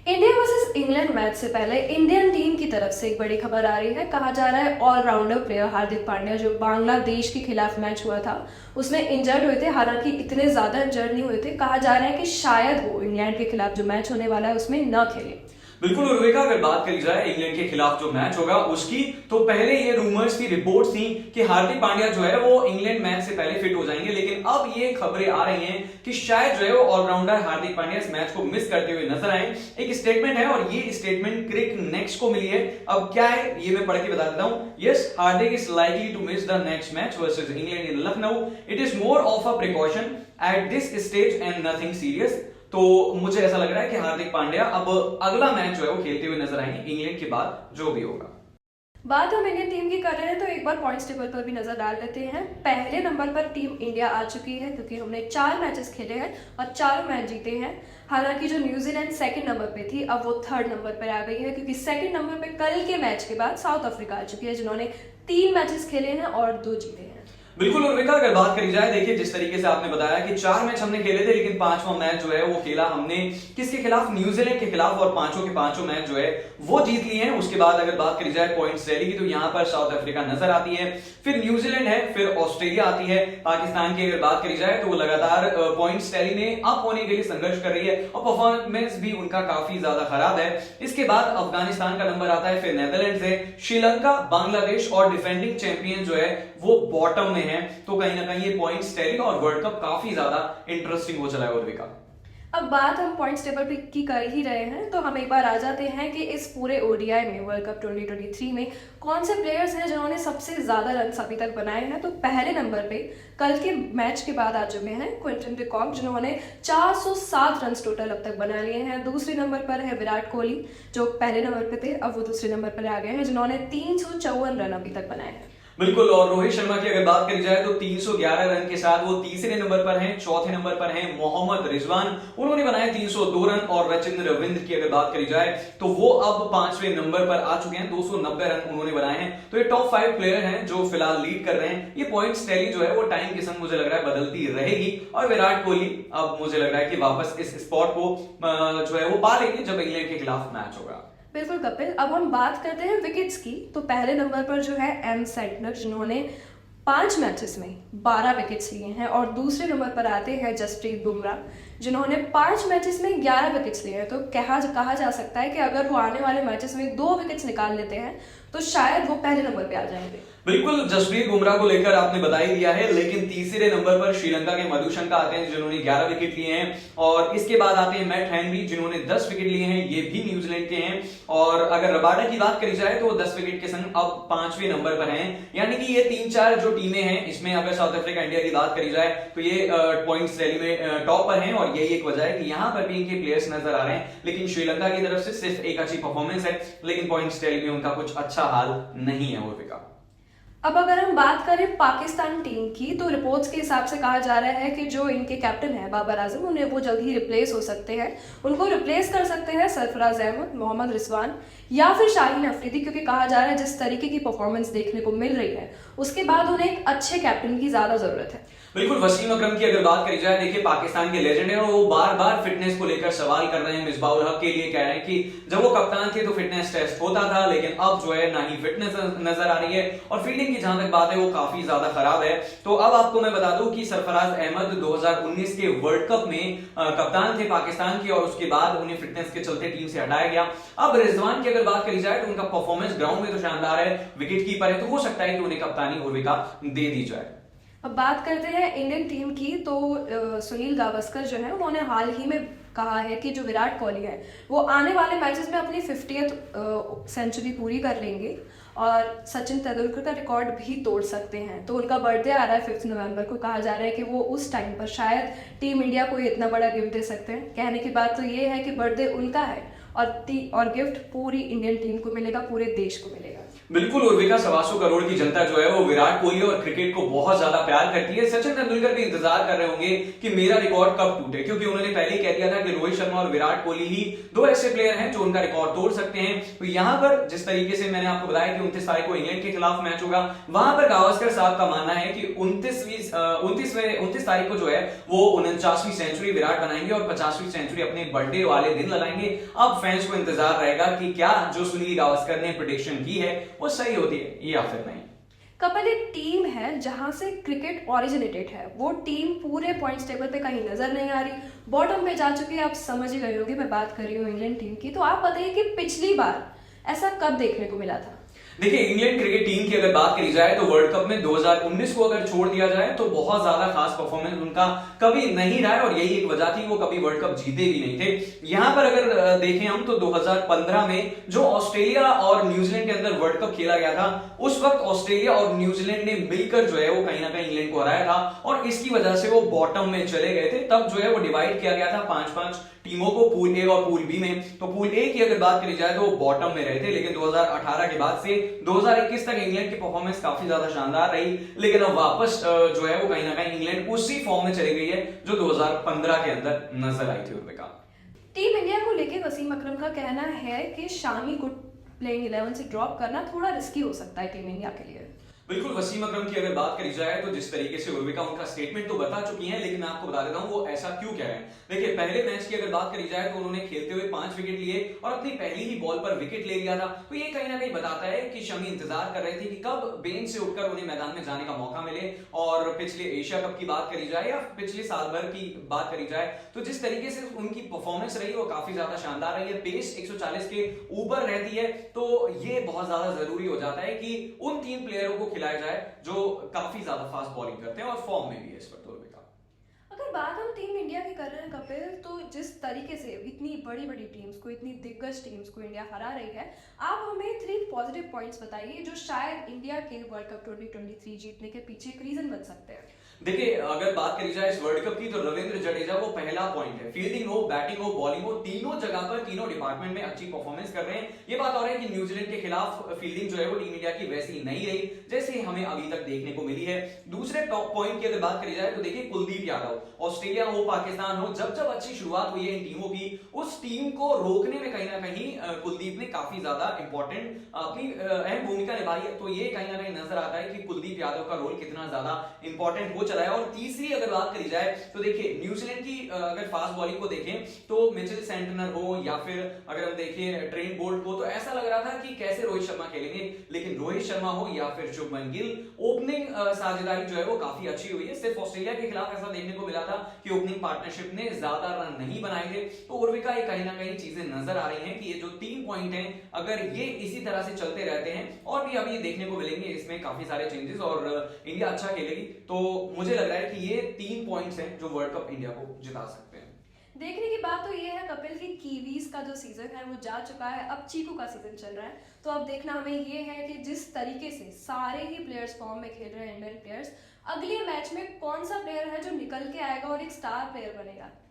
India versus England match से पहले Indian team की तरफ से एक बड़ी खबर आ रही है। कहा जा रहा है ऑलराउंडर प्लेयर हार्दिक पांड्या जो बांग्लादेश के खिलाफ मैच हुआ था उसमें इंजर्ड हुए थे। हालांकि इतने ज्यादा इंजर्ड नहीं हुए थे। कहा जा रहा है कि शायद वो इंग्लैंड के खिलाफ जो मैच होने वाला है उसमें न खेले। बिल्कुल उर्विका, अगर बात करी जाए इंग्लैंड के खिलाफ जो मैच होगा उसकी, तो पहले ये रूमर्स थी, रिपोर्ट्स थी कि हार्दिक पांड्या जो है वो इंग्लैंड मैच से पहले फिट हो जाएंगे, लेकिन अब ये खबरें आ रही हैं कि शायद जो है वो ऑलराउंडर हार्दिक पांड्या इस मैच को मिस करते हुए नजर आए। एक स्टेटमेंट है और ये स्टेटमेंट क्रिक नेक्स्ट को मिली है। अब क्या है ये मैं पढ़ के बता देता हूं। Yes, Hardik is likely to miss the next match versus England in Lucknow. It is more of a precaution at this stage and nothing serious. तो मुझे ऐसा लग रहा है कि हार्दिक पांड्या अब अगला मैच जो है वो खेलते हुए नजर आएंगे इंग्लैंड के बाद जो भी होगा। बात हम इंडियन टीम की कर रहे हैं तो एक बार पॉइंट्स टेबल पर भी नजर डाल लेते हैं। पहले नंबर पर टीम इंडिया आ चुकी है क्योंकि हमने 4 मैचेस खेले हैं और 4 मैच जीते हैं। हालांकि जो न्यूजीलैंड सेकंड नंबर पे थी अब वो थर्ड नंबर पर आ गई है क्योंकि सेकंड नंबर पे कल के मैच के बाद साउथ अफ्रीका आ चुकी है जिन्होंने 3 मैचेस खेले हैं और 2 जीते हैं। बिल्कुल उर्विका, अगर बात करी जाए, देखिए जिस तरीके से आपने बताया कि 4 मैच हमने खेले थे, लेकिन 5वां मैच जो है वो खेला हमने किसके खिलाफ? न्यूजीलैंड के खिलाफ, और पांचों के पांचों मैच जो है वो जीत लिए हैं। उसके बाद अगर बात करी जाए पॉइंट्स रैली की, तो यहां पर साउथ अफ्रीका नजर आती है, फिर न्यूजीलैंड है, फिर ऑस्ट्रेलिया आती है। पाकिस्तान की अगर बात करी जाए तो वो लगातार पॉइंट्स रैली में अप होने के लिए संघर्ष कर रही है और परफॉर्मेंस भी उनका काफी ज्यादा खराब है। इसके बाद अफगानिस्तान का नंबर आता है, फिर नेदरलैंड्स है, श्रीलंका, बांग्लादेश और डिफेंडिंग चैंपियन जो है वो बॉटम में है। तो कहीं ना कहीं ये पॉइंट्स टैली और वर्ल्ड कप काफी ज्यादा इंटरेस्टिंग हो चला है उर्विका। अब बात हम पॉइंट्स टेबल पे की कर ही रहे हैं तो हम एक बार आ जाते हैं कि इस पूरे ओडीआई में वर्ल्ड कप 2023 में कौन से प्लेयर्स हैं जिन्होंने सबसे ज्यादा रन अभी तक बनाए हैं। तो पहले नंबर पे कल के मैच के बाद आ चुके हैं क्विंटन डी कॉक जिन्होंने 407 रन टोटल अब तक बना लिए हैं। दूसरे नंबर पर है विराट कोहली जो पहले नंबर पे थे, अब वो दूसरे नंबर पर आ गए हैं जिन्होंने 354 रन अभी तक बनाए हैं। बिल्कुल, और रोहित शर्मा की अगर बात करी जाए तो 311 रन के साथ वो तीसरे नंबर पर हैं। चौथे नंबर पर हैं मोहम्मद रिजवान, उन्होंने बनाए 302 रन। और रचिंद्र रविंद्र की अगर बात करी जाए तो वो अब 5वें नंबर पर आ चुके हैं, 290 रन उन्होंने बनाए हैं। तो ये टॉप 5 प्लेयर हैं जो फिलहाल लीड कर रहे हैं। ये पॉइंट्स टैली जो है वो टाइम के संग मुझे लग रहा है बदलती रहेगी और विराट कोहली अब मुझे लग रहा है कि वापस इस स्पॉट को जो है वो पा लेंगे जब इंग्लैंड के खिलाफ मैच होगा। बिल्कुल कपिल, अब हम बात करते हैं विकेट्स की। तो पहले नंबर पर जो है एम सेंटनर जिन्होंने 5 मैचेस में 12 विकेट्स लिए हैं और दूसरे नंबर पर आते हैं जसप्रीत बुमराह जिन्होंने 5 मैचेस में 11 विकेट्स लिए हैं। तो कहा जा सकता है कि अगर वो आने वाले मैचेस में 2 विकेट्स निकाल लेते हैं तो शायद वो पहले नंबर पे आ जाएंगे। बिल्कुल, जसप्रीत बुमराह को लेकर आपने बता ही दिया है, लेकिन तीसरे नंबर पर श्रीलंका के मधुशंका आते हैं जिन्होंने 11 विकेट लिए हैं। और इसके बाद आते हैं मैट हेनरी जिन्होंने 10 विकेट लिए हैं, ये भी न्यूजीलैंड के हैं। और अगर रबाडा की बात करी जाए तो वो 10 विकेट के संग अब 5वें नंबर पर हैं। यानी कि ये 3-4 जो टीमें हैं इसमें अगर साउथ अफ्रीका इंडिया की बात करी जाए तो ये पॉइंट्स रैली में टॉप पर हैं और यही एक वजह है कि यहां पर भी इनके प्लेयर्स नजर आ रहे हैं। लेकिन श्रीलंका की तरफ से सिर्फ एक अच्छी परफॉर्मेंस है, लेकिन पॉइंट्स रैली में उनका कुछ अच्छा हाल नहीं है उर्विका। अब अगर हम बात करें पाकिस्तान टीम की तो रिपोर्ट्स के हिसाब से कहा जा रहा है कि जो इनके कैप्टन है बाबर आजम उन्हें वो जल्द ही रिप्लेस हो सकते हैं। उनको रिप्लेस कर सकते हैं सरफराज अहमद, मोहम्मद रिजवान या फिर शाहीन अफरीदी क्योंकि कहा जा रहा है जिस तरीके की परफॉर्मेंस देखने को मिल रही है उसके बाद उन्हें एक अच्छे कैप्टन की ज्यादा जरूरत है। बिल्कुल, वसीम अकरम की अगर बात करी जाए, देखिए पाकिस्तान के लेजेंड है और वो बार बार फिटनेस को लेकर सवाल कर रहे हैं। मिसबाउल हक के लिए कह रहे हैं कि जब वो कप्तान थे तो फिटनेस टेस्ट होता था, लेकिन अब जो है ना ही फिटनेस नजर आ रही है और फील्डिंग की जहां तक बात है वो काफी ज्यादा खराब है। तो अब आपको मैं बता दूं कि सरफराज अहमद 2019 के वर्ल्ड कप में कप्तान थे पाकिस्तान के और उसके बाद उन्हें फिटनेस के चलते टीम से हटाया गया। अब रिजवान की अगर बात करी जाए तो उनका परफॉर्मेंस ग्राउंड में तो शानदार है, विकेट कीपर है, तो हो सकता है कि उन्हें कप्तानी उर्विका दे दी जाए। अब बात करते हैं इंडियन टीम की तो सुनील गावस्कर जो है उन्होंने हाल ही में कहा है कि जो विराट कोहली है वो आने वाले मैचेस में अपनी 50th सेंचुरी पूरी कर लेंगे और सचिन तेंदुलकर का रिकॉर्ड भी तोड़ सकते हैं। तो उनका बर्थडे आ रहा है 5 नवंबर को। कहा जा रहा है कि वो उस टाइम पर शायद टीम इंडिया को इतना बड़ा गिफ्ट दे सकते हैं। कहने की बात तो ये है कि बर्थडे उनका है और गिफ्ट पूरी इंडियन टीम को मिलेगा, पूरे देश को मिलेगा। बिल्कुल उर्विका, 125 करोड़ की जनता जो है वो विराट कोहली और क्रिकेट को बहुत ज्यादा प्यार करती है। सचिन तेंदुलकर भी इंतजार कर रहे होंगे कि मेरा रिकॉर्ड कब टूटे, क्योंकि उन्होंने पहले ही कह दिया था कि रोहित शर्मा और विराट कोहली ही दो ऐसे प्लेयर हैं जो उनका रिकॉर्ड तोड़ सकते हैं। तो यहां पर जिस तरीके से मैंने आपको बताया कि 29 तारीख को इंग्लैंड के खिलाफ मैच होगा, वहां पर गावस्कर साहब का मानना है कि 29 तारीख को जो है वो 49वीं सेंचुरी विराट बनाएंगे और 50वीं सेंचुरी अपने बर्थडे वाले दिन लगाएंगे। अब फैंस को इंतजार रहेगा कि क्या जो सुनील गावस्कर ने प्रेडिक्शन की है वो सही होती है या फिर नहीं। कपिल, एक टीम है जहां से क्रिकेट ओरिजिनेटेड है, वो टीम पूरे पॉइंट्स टेबल पे कहीं नजर नहीं आ रही, बॉटम पे जा चुकी है। आप समझ ही गए होंगे मैं बात कर रही हूँ इंग्लैंड टीम की। तो आप बताइए कि पिछली बार ऐसा कब देखने को मिला था? देखिए, इंग्लैंड क्रिकेट टीम की अगर बात करी जाए तो वर्ल्ड कप में 2019 को अगर छोड़ दिया जाए तो बहुत ज्यादा खास परफॉर्मेंस उनका कभी नहीं रहा है और यही एक वजह थी, वो कभी वर्ल्ड कप जीते भी नहीं थे। यहां पर अगर देखें हम तो 2015 में जो ऑस्ट्रेलिया और न्यूजीलैंड के अंदर वर्ल्ड कप खेला गया था, उस वक्त ऑस्ट्रेलिया और न्यूजीलैंड ने मिलकर जो है वो कहीं ना कहीं इंग्लैंड को हराया था और इसकी वजह से वो बॉटम में चले गए थे। तब जो है वो डिवाइड किया गया था 5-5 टीमों को, पूल ए और पूल बी में। तो पूल ए की अगर बात करी जाए तो वो बॉटम में रहे थे, लेकिन 2018 के बाद से 2021 तक इंग्लैंड की परफॉर्मेंस काफी ज्यादा शानदार रही। लेकिन अब वापस जो है वो कहीं ना कहीं इंग्लैंड उसी फॉर्म में चली गई है जो 2015 के अंदर नजर आई थी उर्विका। टीम इंडिया को लेकर वसीम अकरम का कहना है कि शामी को प्लेइंग 11 से ड्रॉप करना थोड़ा रिस्की हो सकता है टीम इंडिया के लिए। बिल्कुल, वसीम अकरम की अगर बात करी जाए तो जिस तरीके से उर्विका उनका स्टेटमेंट तो बता चुकी हैं, लेकिन मैं आपको बता देता हूं वो ऐसा क्यों कह रहे हैं। देखिए, पहले मैच की अगर बात करी जाए तो उन्होंने खेलते हुए 5 विकेट लिए और अपनी पहली ही बॉल पर विकेट ले लिया था। तो ये कहीं ना कहीं बताता है कि शमी इंतजार कर रहे थे कि कब बेंच से उठकर उन्हें मैदान में जाने का मौका मिले। और पिछले एशिया कप की बात करी जाए या पिछले साल भर की बात करी जाए तो जिस तरीके से उनकी परफॉर्मेंस रही वो काफी ज्यादा शानदार रही है। पेस 140 के ऊपर रहती है, तो ये बहुत ज्यादा जरूरी हो जाता है कि उन 3 प्लेयरों को खिलाया जाए जो काफी ज्यादा फास्ट बॉलिंग करते हैं और फॉर्म में भी है इस वक्त उर्विका। अगर बात हम टीम इंडिया की कर रहे हैं कपिल, तो जिस तरीके से इतनी बड़ी बड़ी टीम्स को, इतनी दिग्गज टीम्स को इंडिया हरा रही है, आप हमें 3 पॉजिटिव पॉइंट्स बताइए जो शायद इंडिया के वर्ल्ड कप 2023 जीतने के पीछे एक रीजन बन सकते हैं। देखिए, अगर बात करी जाए इस वर्ल्ड कप की तो रविंद्र जडेजा वो पहला पॉइंट है। फील्डिंग हो, बैटिंग हो, बॉलिंग हो, तीनों जगह पर तीनों डिपार्टमेंट में अच्छी परफॉर्मेंस कर रहे हैं। ये बात और है कि न्यूजीलैंड के खिलाफ फील्डिंग जो है वो टीम इंडिया की वैसी नहीं रही जैसे हमें अभी तक देखने को मिली है। दूसरे टॉप पॉइंट की अगर बात करी जाए तो देखिए, कुलदीप यादव, ऑस्ट्रेलिया हो, पाकिस्तान हो, जब जब अच्छी शुरुआत हुई है इन टीमों की, उस टीम को रोकने में कहीं ना कहीं कुलदीप ने काफी ज्यादा इंपॉर्टेंट अपनी अहम भूमिका निभाई है। तो ये कहीं ना कहीं नजर आता है कि कुलदीप यादव का रोल कितना ज्यादा इंपॉर्टेंट हो चला है। और तीसरी अगर बात करी जाए तो देखिए, न्यूजीलैंड की अगर फास्ट बॉलिंग को देखें तो मिचेल सेंटनर हो या फिर अगर हम देखें ट्रेंट बोल्ट को, तो ऐसा लग रहा था कि कैसे रोहित शर्मा खेलेंगे। लेकिन रोहित शर्मा हो या फिर शुभमन गिल, ओपनिंग साझेदारी जो है वो काफी अच्छी हुई है। सिर्फ ऑस्ट्रेलिया के खिलाफ ऐसा देखने को मिला था कि ओपनिंग पार्टनरशिप ने ज्यादा रन नहीं बनाए थे। तो उर्विका ये कहीं ना कहीं चीजें नजर आ रही हैं कि ये जो 3 पॉइंट हैं, अगर ये इसी तरह से चलते रहते हैं और भी अभी देखने को मिलेंगे इसमें काफी सारे चेंजेस और इंडिया अच्छा खेलेगी, तो मुझे लग रहा है कि ये 3 पॉइंट्स हैं जो वर्ल्ड कप इंडिया को जिता सकते हैं। देखने की बात तो ये है कपिल की कीवीज का जो सीजन है वो जा चुका है, अब चीकू का सीजन चल रहा है। तो अब देखना हमें ये है कि जिस तरीके से सारे ही प्लेयर्स फॉर्म में खेल रहे हैं इंडियन प्लेयर्स, अगले मैच में कौन सा प्लेयर है जो निकल के आएगा और एक स्टार प्लेयर बनेगा।